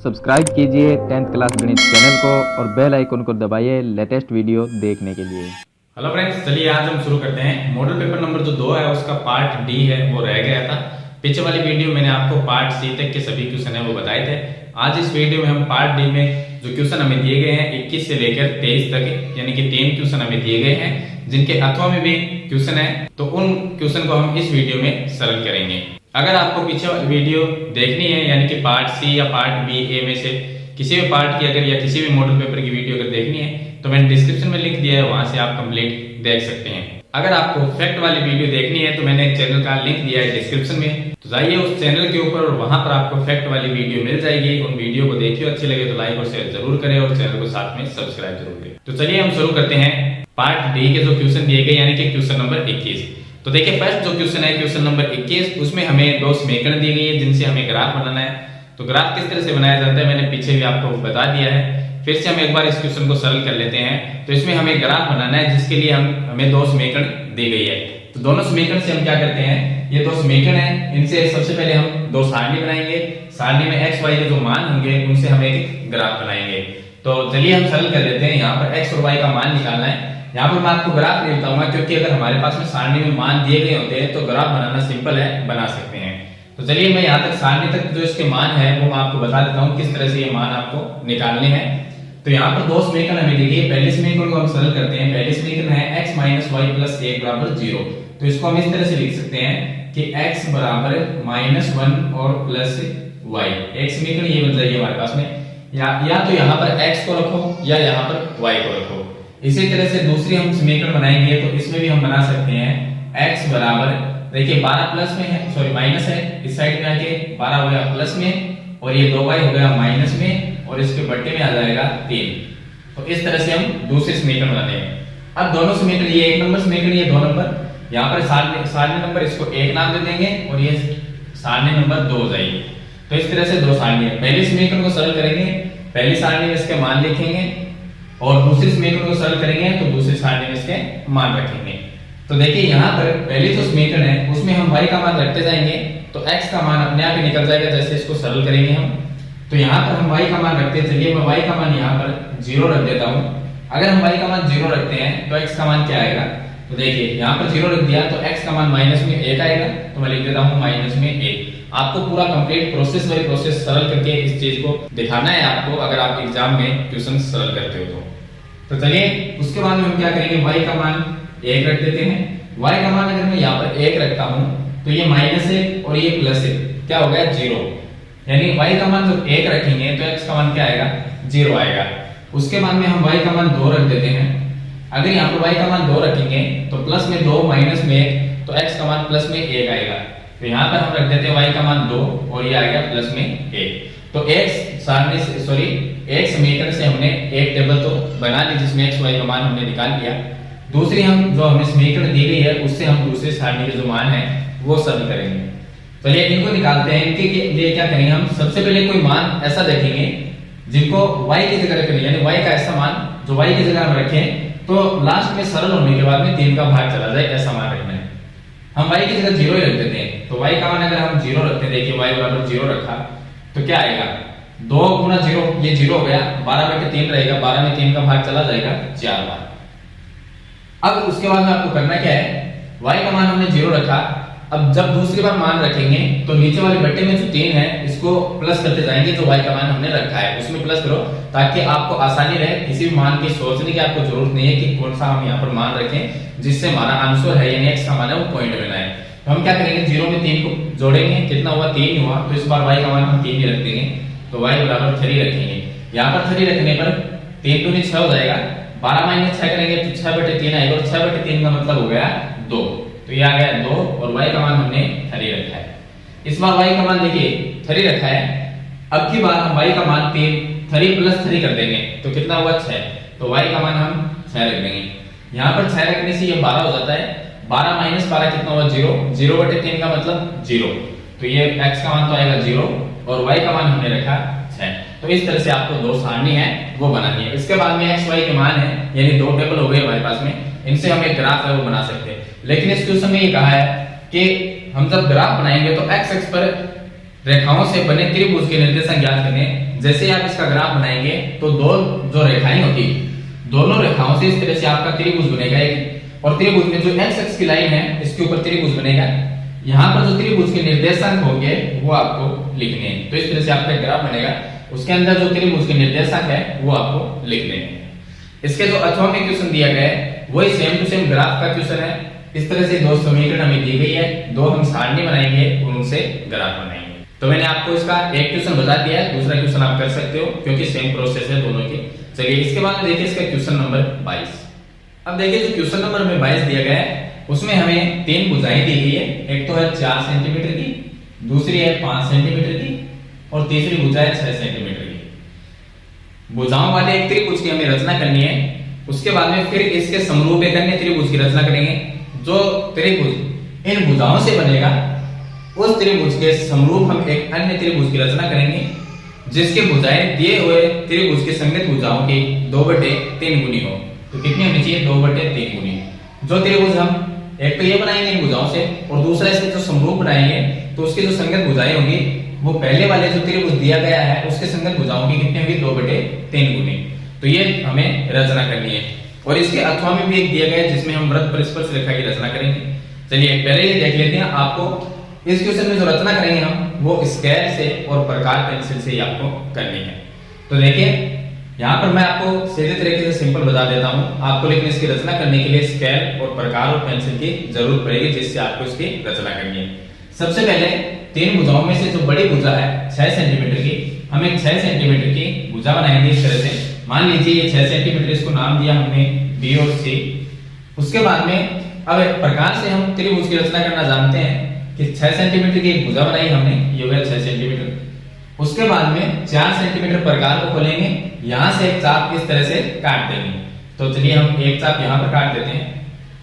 Subscribe कीजिए 10th class गणित channel को और बेल आइकन को दबाइए लेटेस्ट वीडियो देखने के लिए। हेलो फ्रेंड्स, चलिए आज हम शुरू करते हैं। मॉडल पेपर नंबर जो 2 है उसका पार्ट डी है वो रह गया था। पीछे वाली वीडियो मैंने आपको पार्ट सी तक के सभी क्वेश्चन है वो बताए थे। आज इस वीडियो में हम पार्ट डी में जो क्वेश्चन हमें दिए गए हैं 21 से लेकर 23 तक यानी कि 3 क्वेश्चन हमें दिए गए हैं जिनके अथवा में भी क्वेश्चन है, तो उन क्वेश्चन को हम इस वीडियो में सरल करेंगे। अगर आपको पीछे वीडियो देखनी है यानी कि पार्ट सी या पार्ट बी ए में से किसी भी पार्ट की अगर या किसी भी मॉडल पेपर की वीडियो अगर देखनी है तो मैंने डिस्क्रिप्शन में लिंक दिया है, वहां से आप कंप्लीट देख सकते हैं। अगर आपको फैक्ट वाली वीडियो देखनी है तो मैंने चैनल का लिंक दिया है डिस्क्रिप्शन में, तो जाइए उस चैनल के ऊपर और वहां पर आपको फैक्ट वाली वीडियो मिल जाएगी। उन वीडियो को देखिए, अच्छी लगे तो लाइक और शेयर जरूर करें और चैनल को साथ में सब्सक्राइब जरूर करें। तो चलिए हम शुरू करते हैं पार्ट डी के जो क्वेश्चन दिए गए यानी कि क्वेश्चन नंबर 21। तो देखिए फर्स्ट जो क्वेश्चन है क्वेश्चन नंबर 21, उसमें हमें दो समीकरण दी गई है जिनसे हमें ग्राफ बनाना है। तो ग्राफ किस तरह से बनाया जाता है मैंने पीछे भी आपको बता दिया है, फिर से हम एक बार इस क्वेश्चन को सरल कर लेते हैं। तो इसमें हमें ग्राफ बनाना है जिसके लिए हमें दो समीकरण दी गई है। तो दोनों समीकरण से हम क्या करते हैं, ये दो समीकरण है, इनसे सबसे पहले हम दो सारणी बनाएंगे। सारणी में x y के जो मान होंगे उनसे हम एक ग्राफ बनाएंगे। तो चलिए हम सरल कर लेते हैं। यहाँ पर x और y का मान निकालना है। यहाँ पर मैं आपको ग्राफ नहीं बताऊंगा क्योंकि अगर हमारे पास में सारणी में मान दिए गए होते हैं तो ग्राफ बनाना सिंपल है, बना सकते हैं। तो चलिए मैं यहाँ तक सारणी तक जो इसके मान है वो मैं आपको बता देता हूँ किस तरह से ये मान आपको निकालने हैं। तो यहाँ पर दो समीकरण हमें दी गई है। पहले समीकरण को हम सरल करते हैं। पहले समीकरण है x - y + 1 = 0। तो इसको हम इस तरह से लिख सकते हैं कि x बराबर -1 और प्लस y। एक समीकरण ये बन जाएगी हमारे पास में, या तो यहाँ पर x को रखो या यहाँ पर y को रखो। इसी तरह से दूसरी हम समीकरण बनाएंगे तो इसमें भी हम बना सकते हैं x बराबर, देखिए 12 प्लस में है, सॉरी माइनस है, इस साइड में आके 12 हो गया प्लस में और ये 2y हो गया माइनस में और इसके बट्टे में आ जाएगा 3। तो इस तरह से हम दूसरे समीकरण बनाते हैं। अब दोनों समीकरण, ये 1 नंबर समीकरण, ये 2 नंबर, यहाँ पर सारणी नंबर इसको 1 नाम दे देंगे और ये सारणी नंबर 2 हो जाएगी। तो इस तरह से दो सारणी है। पहले समीकरण को सरल करेंगे, पहली सारणी में इसके मान लिखेंगे और दूसरी समीकरण को सरल करेंगे तो दूसरी सारणी में इसके मान रखेंगे। तो देखिए यहाँ पर पहली जो समीकरण है उसमें हम y का मान रखते जाएंगे तो x का मान अपने आप ही निकल जाएगा जैसे इसको सरल करेंगे हम। तो यहाँ पर हम y का मान रखते हैं। चलिए मैं y का मान यहाँ पर 0 रख देता हूँ। अगर हम y का मान 0 रखते हैं तो x का मान क्या आएगा, तो देखिए यहाँ पर 0 रख दिया तो x का मान -1 आएगा। तो मैं लिख देता हूँ -1। आपको पूरा कंप्लीट प्रोसेस बाय प्रोसेस सरल करके इस चीज को दिखाना है आपको, अगर आप एग्जाम में क्वेश्चन सरल करते हो तो चलिए उसके बाद में हम क्या करेंगे, y का मान 1 रख देते हैं। y का मान अगर मैं यहाँ पर 1 रखता हूँ तो ये -1 और ये +1 क्या हो गया 0, यानी y का मान जब 1 रखेंगे तो x का मान क्या आएगा 0 आएगा। उसके बाद में हम y का मान 2 रख देते हैं। अगर यहाँ पर y का मान 2 रखेंगे तो प्लस में 2 माइनस में 1 तो x का मान प्लस में 1 आएगा। तो यहाँ पर हम रख देते हैं y का मान 2 और ये आएगा प्लस में 1। तो एक समीकरण से हमने एक टेबल तो बना ली जिसमें x y का मान हमने निकाल लिया। दूसरी हम जो हमें समीकरण दी गई है उससे हम दूसरी सारणी के जो मान है वो सरल करेंगे। तो ये इनको निकालते हैं। इनके लिए क्या करेंगे, हम सबसे पहले कोई मान ऐसा देखेंगे जिनको y की जगह रखेंगे, यानी y का ऐसा मान जो y की जगह हम रखें तो लास्ट में सरल होने के बाद में 3 का भाग चला जाए, ऐसा मान रखना है। हम y की जगह 0 ही रख देते हैं। तो y का मान अगर हम 0 रखते हैं, देखिए y बराबर 0 रखा तो क्या आएगा 2 गुना 0, ये 0 हो गया, 12/3 रहेगा, 12 में 3 का भाग चला जाएगा 4 बार। अब उसके बाद में आपको करना क्या है, y का मान हमने 0 रखा। अब जब दूसरी बार मान रखेंगे तो नीचे वाले बट्टे में जो 3 है इसको प्लस करते जाएंगे, जो y का मान हमने रखा है उसमें प्लस करो ताकि आपको आसानी रहे। किसी भी मान की सोचने की आपको जरूरत नहीं है कि कौन सा हम यहाँ पर मान रखें जिससे हमारा आंसर है यानी x का मान है वो पॉइंट में आए। तो हम क्या करेंगे, 0 में 3 को जोड़ेंगे, कितना हुआ 3 हुआ, तो इस बार y का मान हम 3 ही रख देंगे। तो y बराबर 3 रखेंगे। यहाँ पर 3 रखने पर 3 दूनी 6 हो जाएगा, 12 - 6 करेंगे तो 6/3 आएगा और 6/3 का मतलब हो गया 2। तो ये आ गया 2 और y का मान हमने 3 रखा है। इस बार y का मान देखिए 3 रखा है। अब की बार हम y का मान 3 + 3 कर देंगे तो कितना हुआ 6। तो y का मान हम 6 रख देंगे। यहाँ पर 6 रखने से ये 12 हो जाता है, 12 - 12 कितना हुआ 0, 0/3 का मतलब 0। तो ये x का मान तो आएगा 0 और y का मान हमने रखा 6। तो इस तरह से आपको दो सारणी है वो बनानी है। इसके बाद में x y के मान है यानी दो टेबल हो गए हमारे पास में, इनसे हम एक ग्राफ है वो बना सकते हैं। लेकिन इस क्वेश्चन में ये कहा है कि हम जब ग्राफ बनाएंगे तो x अक्ष पर रेखाओं से बने त्रिभुज के निर्देशांक ज्ञात करने, जैसे आप इसका ग्राफ बनाएंगे तो दो जो रेखाएं होती, दोनों रेखाओं से इस तरह से आपका त्रिभुज बनेगा एक, और त्रिभुज में जो एक्स एक्स की लाइन है इसके ऊपर त्रिभुज बनेगा। यहाँ पर जो त्रिभुज के निर्देशांक होंगे वो आपको लिखने हैं। तो इस तरह से आपका ग्राफ बनेगा, उसके अंदर जो त्रिभुज के निर्देशांक है वो आपको लिखने हैं। इसके जो अथवा में क्वेश्चन दिया गया है वही सेम टू सेम ग्राफ का क्वेश्चन है। इस तरह से दो समीकरण हमें दी गई है, दो हम सारणी बनाएंगे और उनसे ग्राफ बनाएंगे। तो मैंने आपको इसका एक क्वेश्चन बता दिया है, दूसरा क्वेश्चन आप कर सकते हो क्योंकि सेम प्रोसेस है दोनों की। चलिए इसके बाद में देखिए इसका क्वेश्चन नंबर 22। अब देखिए जो क्वेश्चन नंबर में 22 दिया गया है उसमें हमें तीन भुजाएं दी गई है। एक तो है 4 सेंटीमीटर की, दूसरी है 5 सेंटीमीटर की और तीसरी भुजा है 6 सेंटीमीटर की। भुजाओं वाले एक त्रिभुज की हमें रचना करनी है। उसके बाद में फिर इसके समरूप एक अन्य त्रिभुज की रचना करेंगे। जो त्रिभुज इन भुजाओं से बनेगा उस त्रिभुज के समरूप हम एक अन्य त्रिभुज की रचना करेंगे जिसके भुजाएं दिए हुए त्रिभुज के संगत भुजाओं की 2/3 गुनी हो। तो कितनी होनी चाहिए? 2/3 गुनी। जो त्रिभुज हम एक तो ये बनाएंगे इन भुजाओं से और दूसरा इसके जो समरूप बनाएंगे तो उसकी जो संगत भुजाएं होंगी वो पहले वाले जो त्रिभुज दिया गया है उसके संगत भुजाओं की कितनी होगी? 2/3 गुनी। तो ये हमें रचना करनी है। और इसके अथवा में भी एक दिया गया है जिसमें हम वृत्त परिस्पर्श रेखा की रचना करेंगे। चलिए पहले ये देख लेते हैं। आपको इस क्वेश्चन में जो रचना करेंगे हम वो स्केल से और प्रकार पेंसिल से ही आपको करनी है। तो देखिए यहाँ पर मैं आपको सीधे तरीके से सिंपल बता देता हूँ। आपको लेकिन इसकी रचना करने के लिए स्केल और प्रकार और पेंसिल की जरूरत पड़ेगी जिससे आपको इसकी रचना करनी है। सबसे पहले तीन भुजाओं में से जो बड़ी भुजा है 6 सेंटीमीटर की, हम एक 6 सेंटीमीटर की भुजा बनाएंगे इस तरह से। मान लीजिए ये 6 सेंटीमीटर, इसको नाम दिया हमने बी और सी। उसके बाद में अब एक प्रकार से हम त्रिभुज की रचना करना जानते हैं कि 6 सेंटीमीटर की एक भुजा बनाई हमने, ये हो गया 6 सेंटीमीटर। उसके बाद में 4 सेंटीमीटर प्रकार को खोलेंगे, यहां से एक चाप इस तरह से काट देंगे। तो चलिए हम एक चाप यहां पर काट देते हैं।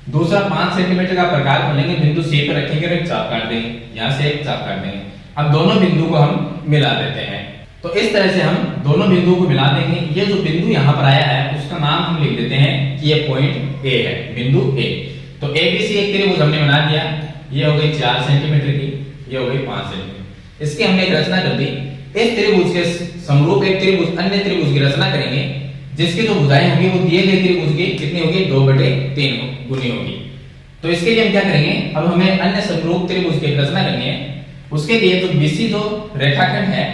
दूसरा 5 सेंटीमीटर का प्रकार खोलेंगे, बिंदु सी पर रखेंगे और एक चाप काट देंगे, यहां से एक चाप काट देंगे। अब दोनों बिंदु को हम मिला देते हैं। तो इस तरह से हम दोनों बिंदुओं को मिला देंगे। ये जो बिंदु यहाँ पर आया है उसका नाम हम लिख देते हैं कि ये पॉइंट ए है, बिंदु ए। तो एबीसी एक त्रिभुज हमने बना दिया। ये हो गई 4 सेंटीमीटर की, ये हो गई 5 सेंटीमीटर। इसकी हमने एक रचना कर दी। इस त्रिभुज के समरूप एक त्रिभुज अन्य त्रिभुज की रचना करेंगे जिसकी जो भुजाएं होंगी वो दिए गए त्रिभुज की कितनी होगी? 2/3 गुनी होगी। तो इसके लिए हम क्या करेंगे? अब हमें अन्य समरूप त्रिभुज की रचना करनी है। उसके लिए तो बीसी जो रेखाखंड है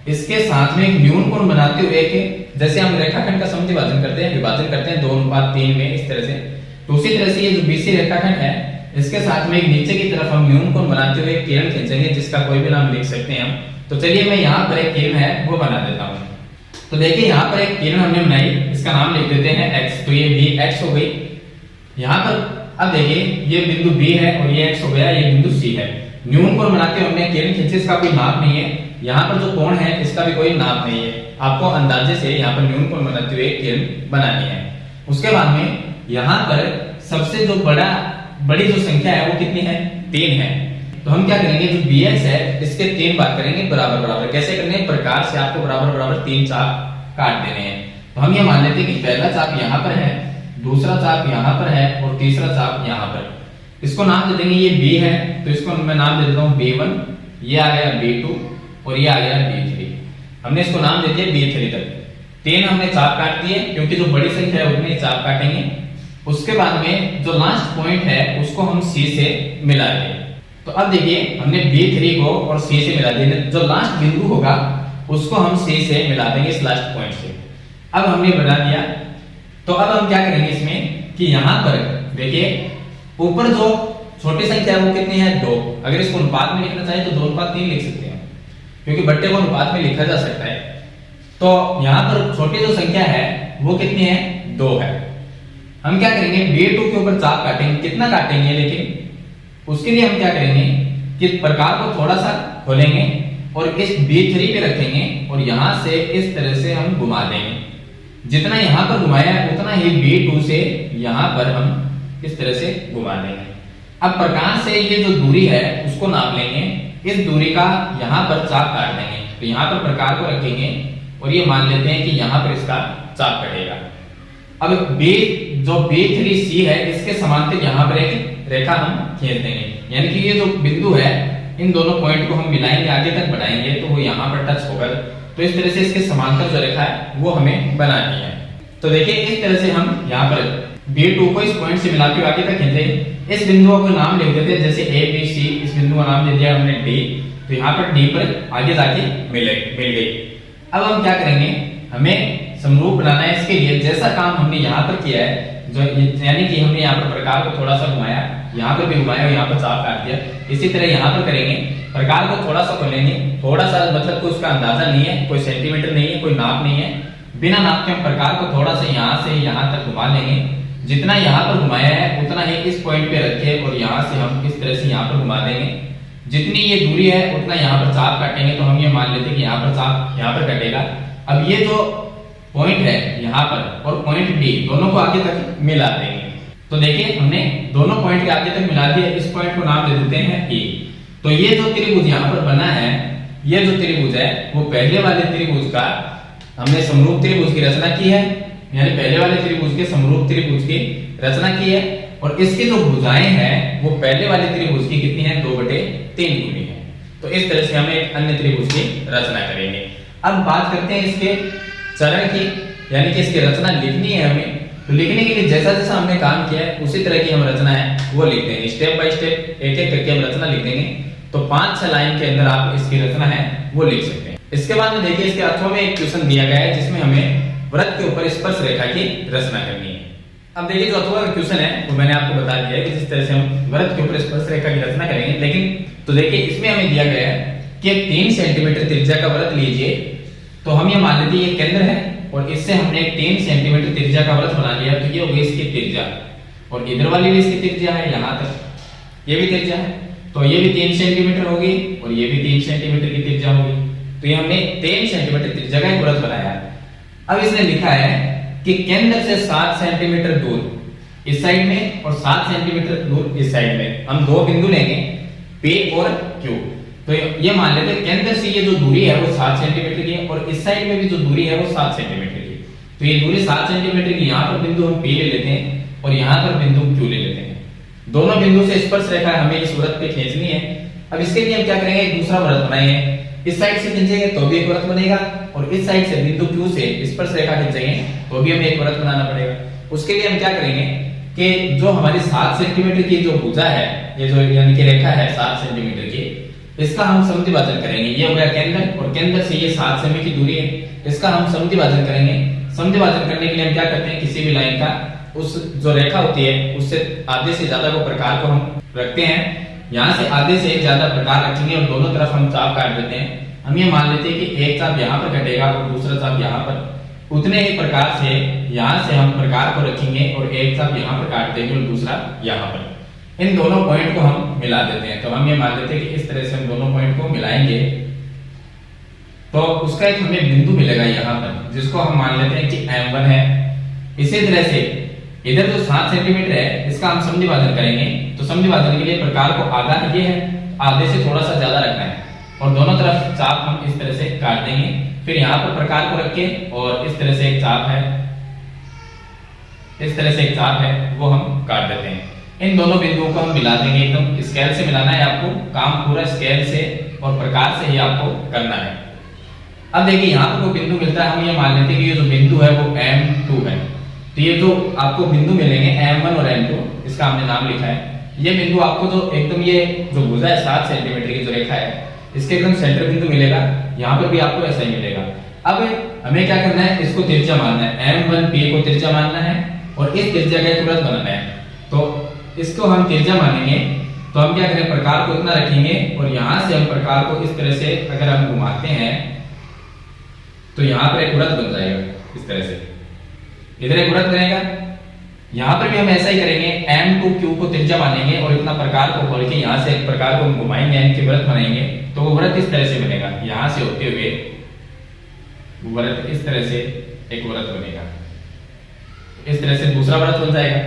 इसके साथ में एक न्यून कोण बनाते हुए एक, जैसे हम रेखाखंड का समविभाजन करते हैं, विभाजन करते हैं 2:3 में इस तरह से, तो उसी तरह से ये जो बीसी रेखाखंड है इसके साथ में एक नीचे की तरफ हम न्यून कोण बनाते हुए एक किरण खींचेंगे जिसका कोई भी नाम लिख सकते हैं हम। तो चलिए मैं यहाँ पर एक किरण है वो बना देता हूँ। तो देखिए यहाँ पर एक किरण हमने बनाई, इसका नाम लिख देते हैं x। तो ये भी x हो गई। यहाँ पर अब देखिए ये बिंदु B है और ये x हो गया, ये बिंदु C है। न्यून कोण बनाते हुए हमने किरण खींची, इसका कोई नाप नहीं है। यहाँ पर जो कोण है इसका भी कोई नाप नहीं है। आपको अंदाजे से यहाँ पर न्यून कोण बनाते हुए किरण बनानी है। उसके बाद में यहाँ पर सबसे जो बड़ी जो संख्या है वो कितनी है? 3 है। तो हम क्या करेंगे? जो bx है इसके 3 बार करेंगे बराबर बराबर। कैसे करने? प्रकार से आपको बराबर बराबर 3 चाप काट देने हैं। तो हम ये मान लेते हैं कि पहला चाप यहाँ पर है, दूसरा चाप यहाँ पर है और तीसरा चाप यहाँ पर। इसको नाम दे देंगे, ये b है तो इसको मैं नाम दे देता हूँ b1, ये आ गया b2 और ये आ गया b3। हमने इसको नाम दे दिया b3 तक। 3 हमने चाप काट दिए क्योंकि जो बड़ी संख्या है उतने चाप काटेंगे। उसके बाद में जो लास्ट पॉइंट है उसको हम C से मिला देंगे। तो अब देखिए हमने B3 को और C से मिला दिया। जो लास्ट बिंदु होगा उसको हम C से मिला देंगे इस लास्ट पॉइंट से। अब हमने बना दिया। तो अब हम क्या करेंगे इसमें कि यहाँ पर देखिए ऊपर जो छोटी संख्या है वो कितनी है? 2। अगर इसको अनुपात में लिखना चाहे तो 2:3 लिख सकते हैं क्योंकि बट्टे को अनुपात में लिखा जा सकता है। तो यहाँ पर छोटी जो संख्या है वो कितनी है? 2 है। हम क्या करेंगे? B2 के ऊपर चाप काटेंगे। कितना काटेंगे? लेकिन उसके लिए हम क्या करेंगे कि प्रकार को थोड़ा सा खोलेंगे और इस B3 पे रखेंगे और यहां से इस तरह से हम घुमा देंगे। जितना यहां पर घुमाया है उतना ही B2 से यहां पर हम इस तरह से घुमा देंगे। अब प्रकार से ये जो दूरी है उसको नाप लेंगे। इस दूरी का यहां पर चाप काट देंगे। तो यहां पर प्रकार को रखेंगे और ये मान लेते हैं कि यहां पर इसका चाप कटेगा। अब जो B3C है इसके समांतर यहाँ पर एक रेखा हम खींच देंगे, यानी कि ये जो बिंदु है इन दोनों पॉइंट को हम मिलाएंगे, आगे तक बढ़ाएंगे तो वो यहाँ पर टच होकर तो इस तरह से इसके समांतर जो रेखा है वो हमें बनानी है। तो देखिए इस तरह से हम यहाँ पर B2 को इस पॉइंट से मिला के आगे तक खींचे। इस बिंदुओं को नाम लिख देते हैं, जैसे A B C, इस बिंदु का नाम दे दिया हमने D। तो यहाँ पर D पर आगे जाके मिल गई। अब हम क्या करेंगे, हमें समरूप बनाना है। इसके लिए जैसा काम हमने यहाँ पर किया है, जो यानी कि हमने यहाँ पर प्रकार को थोड़ा सा घुमाया, यहाँ पर भी घुमाया और यहाँ पर चाप काट दिया, इसी तरह यहाँ पर करेंगे। प्रकार को थोड़ा सा खोलेंगे, थोड़ा सा मतलब कोई उसका अंदाजा नहीं है, कोई सेंटीमीटर नहीं है, कोई नाप नहीं है। बिना नाप के हम प्रकार को थोड़ा सा यहाँ से यहाँ तक घुमा लेंगे। जितना यहाँ पर घुमाया है उतना ही इस पॉइंट पे रखे और यहाँ से हम इस तरह से यहाँ पर घुमा देंगे। जितनी ये दूरी है उतना यहाँ पर चाप काटेंगे। तो हम ये मान लेते हैं कि यहाँ पर चाप यहाँ पर कटेगा। अब ये जो पॉइंट है यहाँ पर और पॉइंट डी, दोनों को आगे तक मिला देंगे। तो देखिए हमने दोनों पॉइंट के आगे तक मिला दिया। इस पॉइंट को नाम दे देते हैं ए। तो ये जो त्रिभुज यहाँ पर बना है, ये जो त्रिभुज है वो पहले वाले त्रिभुज का हमने समरूप त्रिभुज की रचना की है, यानी पहले वाले त्रिभुज के समरूप त्रिभुज की रचना की है। और इसकी जो भुजाएं हैं वो पहले वाले त्रिभुज की कितनी है, 2/3 गुनी है। तो इस तरह से हम एक अन्य त्रिभुज की रचना करेंगे। अब बात करते हैं इसके चरण की, यानी कि इसकी रचना लिखनी है हमें। तो लिखने के लिए जैसा जैसा हमने काम किया है उसी तरह की हम रचना है वो लिख देंगे। स्टेप बाय स्टेप एक एक करके हम रचना लिख देंगे। तो 5-6 लाइन के अंदर आप इसकी रचना है वो लिख सकते हैं। इसके बाद में देखिए इसके अर्थों में एक क्वेश्चन दिया गया है जिसमें हमें वृत्त के ऊपर स्पर्श रेखा की रचना करनी है। अब देखिए जो अथवा का क्वेश्चन है वो मैंने आपको बता दिया है कि जिस तरह से हम वृत्त के ऊपर स्पर्श रेखा की रचना करेंगे। लेकिन तो देखिए इसमें हमें दिया गया है कि 3 सेंटीमीटर त्रिज्या का वृत्त लीजिए। तो हम ये मान लेते हैं ये केंद्र है और इससे हमने 3 सेंटीमीटर त्रिज्या का वृत्त बना लिया। तो ये हो गई इसकी त्रिज्या और इधर वाली भी इसकी त्रिज्या है, यहाँ तक ये भी त्रिज्या है। तो ये भी 3 सेंटीमीटर होगी और ये भी 3 सेंटीमीटर की त्रिज्या होगी। तो ये हमने 3 सेंटीमीटर त्रिज्या का एक वृत्त बनाया। अब इसने लिखा है कि केंद्र से 7 सेंटीमीटर दूर इस साइड में और 7 सेंटीमीटर दूर इस साइड में हम 2 बिंदु लेंगे P और Q। तो ये मान लेते हैं केंद्र से ये जो दूरी है वो 7 सेंटीमीटर की है और इस साइड में भी जो दूरी है वो 7 सेंटीमीटर की। तो ये दूरी 7 सेंटीमीटर की, यहाँ पर बिंदु हम P ले लेते हैं और यहाँ पर बिंदु Q ले लेते हैं। दोनों बिंदु से स्पर्श रेखा हमें इस वृत्त पे खींचनी है। अब इसके लिए हम क्या करेंगे, एक दूसरा वृत्त बनाएंगे। इस साइड से खींचेंगे तो भी एक वृत्त बनेगा और इस साइड से बिंदु Q से स्पर्श रेखा खींचेंगे तो भी हमें एक वृत्त बनाना पड़ेगा। उसके लिए हम क्या करेंगे कि जो हमारी 7 सेंटीमीटर की जो भुजा है, ये जो यानी कि रेखा है 7 सेंटीमीटर की, इसका हम समद्विभाजन करेंगे। ये हो गया केंद्र और केंद्र से ये 7 सेमी की दूरी है, इसका हम समद्विभाजन करेंगे। समद्विभाजन करने के लिए हम क्या करते हैं, किसी भी लाइन का उस जो रेखा होती है उससे आधे से ज्यादा को प्रकार को हम रखते हैं। यहाँ से आधे से ज्यादा प्रकार रखेंगे और दोनों तरफ हम चाप काट देते हैं। हम ये मान लेते हैं कि एक चाप यहाँ पर कटेगा और दूसरा चाप यहाँ पर। उतने ही प्रकार से यहाँ से हम प्रकार को रखेंगे और एक चाप यहाँ पर काट देंगे और दूसरा यहाँ पर। इन दोनों पॉइंट को हम मिला देते हैं। तो हम ये मान लेते हैं कि इस तरह से हम दोनों पॉइंट को मिलाएंगे तो उसका एक हमें बिंदु मिलेगा यहाँ पर, जिसको हम मान लेते हैं कि M1 है। इसी तरह से इधर जो 7 सेंटीमीटर है इसका हम समद्विभाजन करेंगे। तो समद्विभाजन के लिए प्रकार को आधा ये है, आधे से थोड़ा सा ज्यादा रखना है और दोनों तरफ चाप हम इस तरह से काट देंगे। फिर यहाँ पर प्रकार को रख के और इस तरह से एक चाप है, इस तरह से एक चाप है वो हम काट देते हैं। इन दोनों बिंदुओं को हम मिला देंगे। एकदम स्केल से मिलाना है आपको, काम पूरा स्केल से और प्रकार से ही आपको करना है। अब देखिए यहाँ पर कोई बिंदु मिलता है, हम ये मान लेते हैं कि ये जो बिंदु है वो M2 है। तो ये जो आपको बिंदु मिलेंगे M1 और M2, इसका हमने नाम लिखा है। ये बिंदु आपको जो एकदम ये जो भुजा है 7 सेंटीमीटर की जो रेखा है इसके एकदम सेंटर बिंदु मिलेगा। यहाँ पर भी आपको ऐसा ही मिलेगा। अब हमें क्या करना है, इसको तिरछा मानना है। M1P को तिरछा मानना है और इस तिरछा का एक वृत्त बनाना है। तो इसको हम तिरछा मानेंगे तो हम क्या करें, प्रकार को इतना रखेंगे और यहाँ से हम प्रकार को इस तरह से अगर हम घुमाते हैं तो यहाँ पर एक वृत्त बन जाएगा। इस तरह से इधर एक वृत्त बनेगा। यहाँ पर भी हम ऐसा ही करेंगे, M2Q को त्रिज्या मानेंगे और इतना प्रकार को खोल के यहाँ से एक प्रकार को घुमाएंगे, इनके वृत्त बनाएंगे तो वो वृत्त इस तरह से बनेगा। यहाँ से होते हुए वृत्त इस तरह से एक वृत्त बनेगा। इस तरह से दूसरा वृत्त बन जाएगा।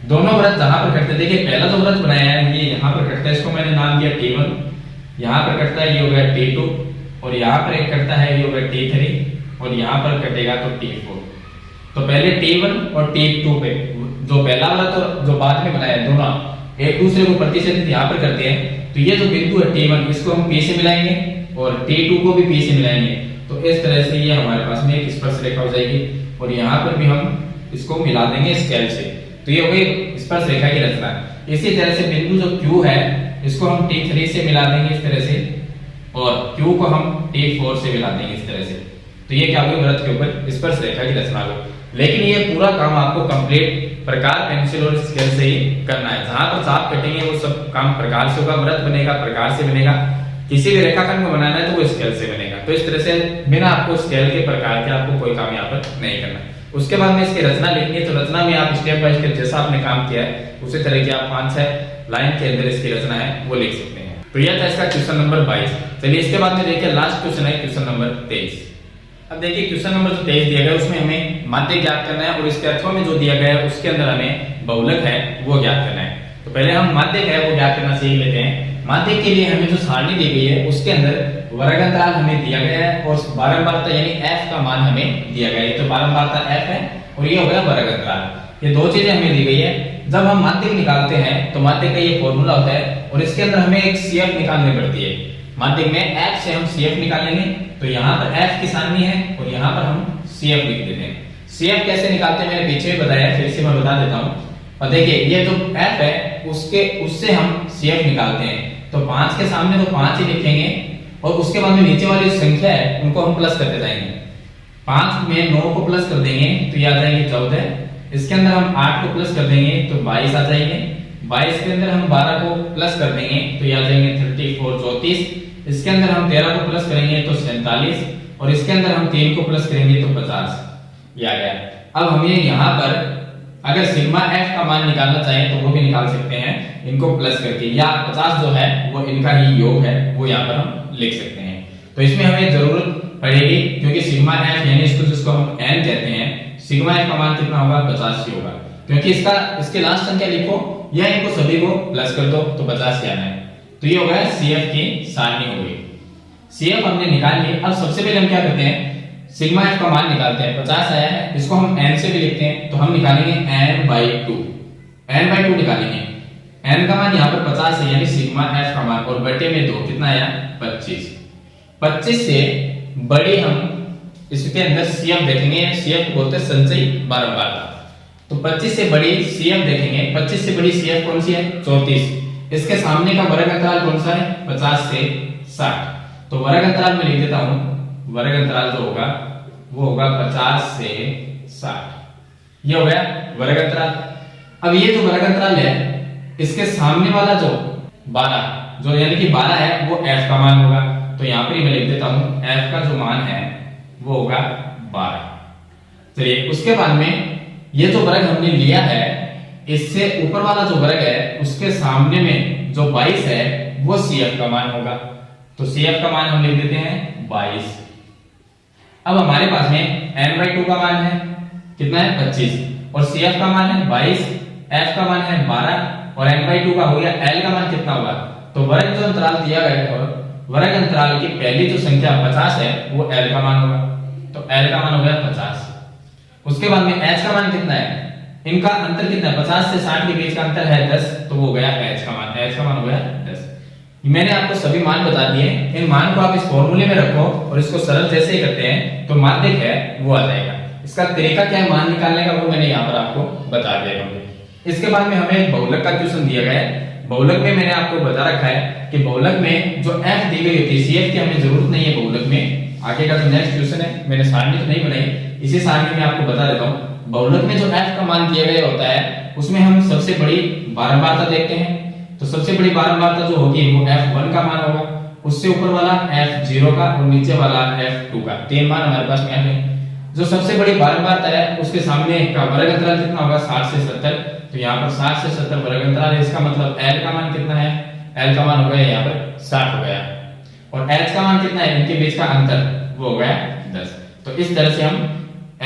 दोनों वृत्त जहां पर कटते, देखिए पहला जो वृत्त बनाया है ये यहाँ पर कटता है, इसको मैंने नाम दिया T1। यहाँ पर कटता है ये हो गया T2 और यहाँ पर एक कटता है ये हो गया T3 और यहाँ पर कटेगा तो T4। तो पहले T1 और T2 पे जो पहला वाला तो जो बाद में बनाया है दोनों एक दूसरे को प्रतिच्छेदित यहाँ पर करते हैं। तो ये जो बिंदु है T1 इसको हम P से मिलाएंगे और T2 को भी P से मिलाएंगे तो इस तरह से ये हमारे पास में एक स्पर्श रेखा हो जाएगी और यहाँ पर भी हम इसको मिला देंगे स्केल से। तो ये हो गई स्पर्श रेखा की रचना। इसी तरह से बिंदु जो Q है इसको हम T3 से मिला देंगे इस तरह से और Q को हम T4 से मिला देंगे इस तरह से। तो ये क्या होगी, वृत्त के ऊपर स्पर्श रेखा की रचना होगी। लेकिन ये पूरा काम आपको कंप्लीट प्रकार, पेंसिल और स्केल से ही करना है। जहां पर चाप कटेंगे वो सब काम प्रकार से होगा, वृत्त बनेगा प्रकार से बनेगा, किसी भी रेखाखंड को बनाना है तो वो स्केल से बनेगा। तो इस तरह से बिना आपको स्केल के प्रकार के आपको कोई काम यहाँ पर नहीं करना। उसके बाद में इसकी रचना लिखनी है। तो रचना में आप स्टेप बाय स्टेप जैसा आपने काम किया है उसी तरह की आप 5-6 लाइन के अंदर इसकी रचना है वो लिख सकते हैं। तो यह था इसका क्वेश्चन नंबर 22। चलिए इसके बाद में देखिए लास्ट क्वेश्चन है क्वेश्चन नंबर 23। अब देखिए क्वेश्चन नंबर जो 23 दिया गया उसमें हमें माध्य ज्ञात करना है और इसके अर्थों में जो दिया गया है उसके अंदर हमें बहुलक है वो ज्ञात करना है। तो पहले हम माध्य है वो ज्ञात करना सीख लेते हैं। माध्य के लिए हमें जो सारणी दी गई है उसके अंदर वर्ग अंतराल हमें दिया गया है और बारंबारता यानी f का मान हमें दिया गया है। तो बारंबारता f है और ये हो गया वर्ग अंतराल। ये दो चीजें हमें दी गई है। जब हम माध्य निकालते हैं तो माध्य का ये फॉर्मूला होता है और इसके अंदर हमें एक CF निकालनी पड़ती है। माध्य में f से हम CF निकालेंगे तो यहाँ पर f की सारणी है और यहाँ पर हम CF लिख देते हैं। CF कैसे निकालते हैं मैंने पीछे भी बताया, फिर से मैं बता देता हूँ। और देखिए ये जो f है उससे हम CF निकालते हैं। तो 5 के सामने तो 5 ही लिखेंगे और उसके बाद में नीचे वाली जो संख्या है उनको हम प्लस करते जाएंगे। 5 में 9 को प्लस कर देंगे तो ये आ जाएंगे 14। इसके अंदर हम 8 को प्लस कर देंगे तो 22 आ जाएंगे। 22 के अंदर हम 12 को प्लस कर देंगे तो ये आ जाएंगे 34 34। इसके अंदर हम 13 को प्लस करेंगे तो 47 और इसके अंदर हम 3 को प्लस करेंगे तो 50। ये आ गया। अब हमें यहाँ पर अगर सिग्मा f का मान निकालना चाहें तो वो भी निकाल सकते हैं इनको प्लस करके, या 50 जो है वो इनका ही योग है वो यहाँ पर हम लिख सकते हैं। तो इसमें हमें जरूरत पड़ेगी क्योंकि सिग्मा f यानी इसको जिसको हम n कहते हैं, सिग्मा f का मान कितना होगा 50 ही होगा। क्योंकि इसके लास्ट संख्या लिखो या इनको सभी को प्लस कर दो तो 50 ही आना है। तो ये हो गया CF की सारणी हो गई। CF हमने निकाल ली। अब सबसे पहले हम क्या करते हैं, सिग्मा f का मान निकालते हैं। 50 आया है, इसको हम n से भी लिखते हैं तो हम निकालेंगे n/2 निकालेंगे। n का मान यहाँ पर 50 है यानी सिग्मा f का मान और बटे में 2 कितना आया 25 से बड़ी हम इसके अंदर CF देखेंगे। CF बोलते हैं संचयी बारंबारता। तो 25 से बड़ी CF देखेंगे। 25 से बड़ी CF कौन सी है 34। इसके सामने का वर्ग अंतराल कौन सा है 50 से 60। तो वर्ग अंतराल में लिख देता हूं, वर्ग अंतराल जो होगा वो होगा 50 से 60। ये हो गया वर्ग अंतराल। अब ये जो वर्ग अंतराल है इसके सामने वाला जो 12 जो यानी कि 12 है वो f का मान होगा। तो यहाँ पर मैं लिख देता हूं f का जो मान है वो होगा 12। चलिए उसके बाद में ये जो वर्ग हमने लिया है इससे ऊपर वाला जो वर्ग है उसके सामने में जो 22 है वो CF का मान होगा। तो CF का मान हम लिख देते हैं 22। अब हमारे पास में n/2 का मान है कितना है 25 और CF का मान है 22, f का मान है 12 और n/2 का हो गया। l का मान कितना होगा, तो वर्ग जो अंतराल दिया गया है वर्ग अंतराल की पहली जो संख्या 50 है वो l का मान होगा। तो l का मान हो गया 50। उसके बाद में h का मान कितना है, इनका अंतर कितना है 50 से 60 के बीच का अंतर है 10। तो वो गया h का मान हो गया 10। मैंने आपको सभी मान बता दिए। इन मान को आप इस फॉर्मूले में रखो और इसको सरल जैसे ही करते हैं तो माध्य है वो आ जाएगा। इसका तरीका क्या है मान निकालने का वो मैंने यहाँ पर आपको बता दिया है। इसके बाद में हमें बहुलक का क्वेश्चन दिया गया है। बहुलक में मैंने आपको बता रखा है कि बहुलक में जो f दी गई होती है CF की हमें जरूरत नहीं है बहुलक में। आगे का जो नेक्स्ट क्वेश्चन है मैंने सारणी तो नहीं बनाई, इसी सारणी में आपको बता देता हूँ। बहुलक में जो f का मान दिया गया होता है उसमें हम सबसे बड़ी बारंबारता देखते हैं। तो सबसे बड़ी बारंबारता जो होगी वो f1 का मान होगा, उससे ऊपर वाला f0 का और नीचे वाला f2 का। 3 मान हमारे पास में है। जो सबसे बड़ी बारंबारता है उसके सामने का वर्ग अंतराल कितना होगा 60 से 70। तो यहाँ पर 60 से 70 वर्ग अंतराल है। इसका मतलब l का मान कितना है, l का मान हो गया यहाँ पर 60 हो गया और h का मान कितना है, इनके बीच का अंतर वो हो गया 10। तो इस तरह से हम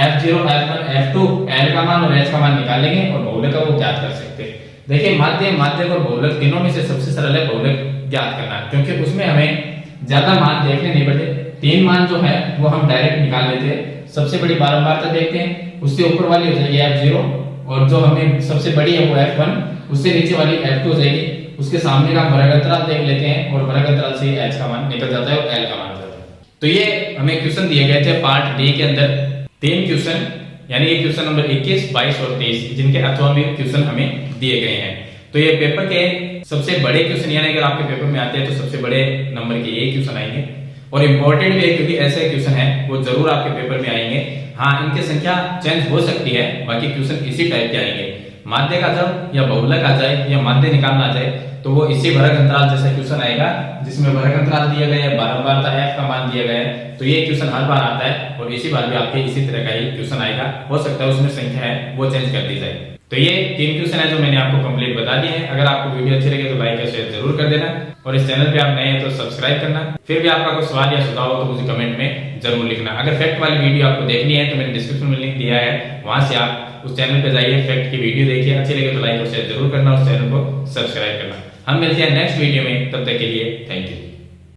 f0 f1 f2 l का मान और h का मान निकालेंगे और बहुलक का वो ज्ञात कर सकते हैं। देखिए माध्यक और बहुलक तीनों में से सबसे सरल है बहुलक ज्ञात करना, क्योंकि उसमें हमें ज्यादा मान देखने नहीं पड़ते। 3 मान जो है वो हम डायरेक्ट निकाल लेते हैं। सबसे बड़ी बारंबारता देखते हैं, उससे ऊपर वाली हो जाएगी f0 और जो हमें सबसे बड़ी है वो f1, उससे नीचे वाली f2 हो जाएगी। उसके सामने का वर्ग अंतराल देख लेते हैं और वर्ग अंतराल से h का मान निकल जाता है और l का मान हो जाता है। तो ये हमें क्वेश्चन दिए गए थे पार्ट डी के अंदर 3 क्वेश्चन, यानी ये क्वेश्चन नंबर 21, 22 और 23 जिनके अथवा में क्वेश्चन हमें दिए गए हैं। तो ये पेपर के सबसे बड़े क्वेश्चन, यानी अगर आपके पेपर में आते हैं तो सबसे बड़े नंबर के ये क्वेश्चन आएंगे और इम्पोर्टेंट भी है, क्योंकि ऐसे क्वेश्चन है वो जरूर आपके पेपर में आएंगे। हाँ, इनकी संख्या चेंज हो सकती है, बाकी क्वेश्चन इसी टाइप के आएंगे। माध्यक आ जाए या बहुलक आ जाए या माध्य निकालना आ जाए तो वो इसी वर्ग अंतराल जैसा क्वेश्चन आएगा, जिसमें वर्ग अंतराल दिया गया है, बारंबारता f का मान दिया गया है। तो ये क्वेश्चन हर बार आता है और इसी बार भी आपके इसी तरह का ही क्वेश्चन आएगा। हो सकता है उसमें संख्या है वो चेंज कर दी जाए। तो ये 3 क्वेश्चन है जो मैंने आपको कंप्लीट बता दिए हैं। अगर आपको वीडियो अच्छी लगे तो लाइक या शेयर जरूर कर देना और इस चैनल पे आप नए हैं तो सब्सक्राइब करना। फिर भी आपका कोई सवाल या सुझाव हो तो मुझे कमेंट में जरूर लिखना। अगर फैक्ट वाली वीडियो आपको देखनी है तो मैंने डिस्क्रिप्शन में लिंक दिया है, वहां से आप उस चैनल पे जाइए, फैक्ट की वीडियो देखिए। अच्छी लगे तो लाइक और शेयर जरूर करना, उस चैनल को सब्सक्राइब करना। हम मिलते हैं नेक्स्ट वीडियो में, तब तक के लिए थैंक यू।